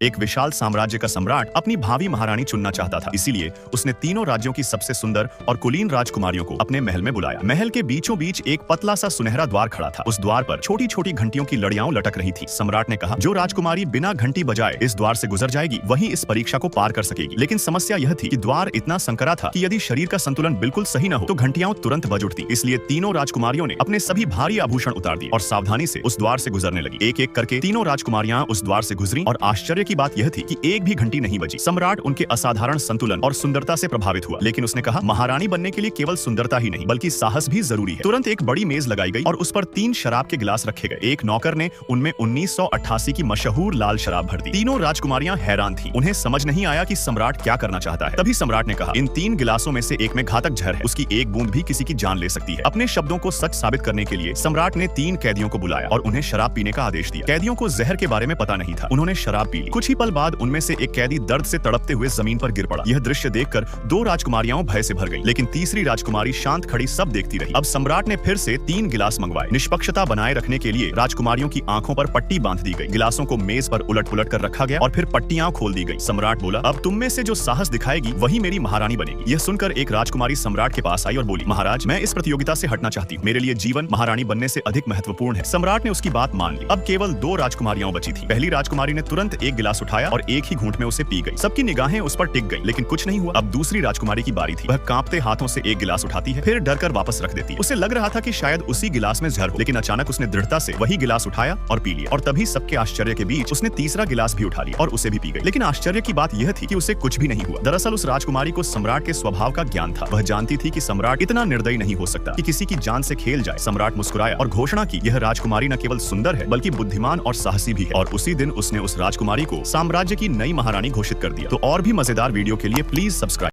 एक विशाल साम्राज्य का सम्राट अपनी भावी महारानी चुनना चाहता था, इसीलिए उसने तीनों राज्यों की सबसे सुंदर और कुलीन राजकुमारियों को अपने महल में बुलाया। महल के बीचों बीच एक पतला सा सुनहरा द्वार खड़ा था। उस द्वार पर छोटी छोटी घंटियों की लड़ियां लटक रही थी। सम्राट ने कहा, जो राजकुमारी बिना घंटी बजाए इस द्वार से गुजर जाएगी वही इस परीक्षा को पार कर सकेगी। लेकिन समस्या यह थी कि द्वार इतना संकरा था कि यदि शरीर का संतुलन बिल्कुल सही न हो तो घंटियां तुरंत बज उठती। इसलिए तीनों राजकुमारियों ने अपने सभी भारी आभूषण उतार दिए और सावधानी से उस द्वार से गुजरने लगी। एक एक करके तीनों राजकुमारियां उस द्वार से गुजरी और आश्चर्य की बात यह थी कि एक भी घंटी नहीं बजी। सम्राट उनके असाधारण संतुलन और सुंदरता से प्रभावित हुआ, लेकिन उसने कहा, महारानी बनने के लिए केवल सुंदरता ही नहीं बल्कि साहस भी जरूरी है। तुरंत एक बड़ी मेज लगाई गई और उस पर 3 शराब के गिलास रखे गए। एक नौकर ने उनमें 1988 की मशहूर लाल शराब भर दी। तीनों राजकुमारियां हैरान थीं। उन्हें समझ नहीं आया कि सम्राट क्या करना चाहता है। तभी सम्राट ने कहा, इन 3 गिलासों में से एक में घातक जहर है, उसकी एक बूंद भी किसी की जान ले सकती है। अपने शब्दों को सच साबित करने के लिए सम्राट ने 3 कैदियों को बुलाया और उन्हें शराब पीने का आदेश दिया। कैदियों को जहर के बारे में पता नहीं था। उन्होंने शराब पी ली। कुछ ही पल बाद उनमें से एक कैदी दर्द से तड़पते हुए जमीन पर गिर पड़ा। यह दृश्य देखकर 2 राजकुमारियां भय से भर गईं, लेकिन तीसरी राजकुमारी शांत खड़ी सब देखती रही। अब सम्राट ने फिर से 3 गिलास मंगवाए। निष्पक्षता बनाए रखने के लिए राजकुमारियों की आंखों पर पट्टी बांध दी गई। गिलासों को मेज पर उलट-पुलट कर रखा गया और फिर पट्टियां खोल दी गई। सम्राट बोला, अब तुम में से जो साहस दिखाएगी वही मेरी महारानी बनेगी। यह सुनकर एक राजकुमारी सम्राट के पास आई और बोली, महाराज, मैं इस प्रतियोगिता से हटना चाहती हूँ। मेरे लिए जीवन महारानी बनने से अधिक महत्वपूर्ण है। सम्राट ने उसकी बात मान ली। अब केवल 2 राजकुमारियां बची थी। पहली राजकुमारी ने तुरंत एक गिलास उठाया और एक ही घूंट में उसे पी गई। सबकी निगाहें उस पर टिक गई, लेकिन कुछ नहीं हुआ। अब दूसरी राजकुमारी की बारी थी। वह कांपते हाथों से एक गिलास उठाती है, फिर डरकर वापस रख देती है। उसे लग रहा था कि शायद उसी गिलास में जहर हो, लेकिन अचानक उसने दृढ़ता से वही गिलास उठाया और पी लिया। और तभी सबके आश्चर्य के बीच उसने तीसरा गिलास भी उठा लिया और उसे भी पी गई। लेकिन आश्चर्य की बात यह थी कि उसे कुछ भी नहीं हुआ। दरअसल उस राजकुमारी को सम्राट के स्वभाव का ज्ञान था। वह जानती थी कि सम्राट इतना निर्दयी नहीं हो सकता कि किसी की जान से खेल जाए। सम्राट मुस्कुराया और घोषणा की, यह राजकुमारी न केवल सुंदर है बल्कि बुद्धिमान और साहसी भी है। और उसी दिन उसने उस राजकुमारी को साम्राज्य की नई महारानी घोषित कर दिया। तो और भी मजेदार वीडियो के लिए प्लीज सब्सक्राइब।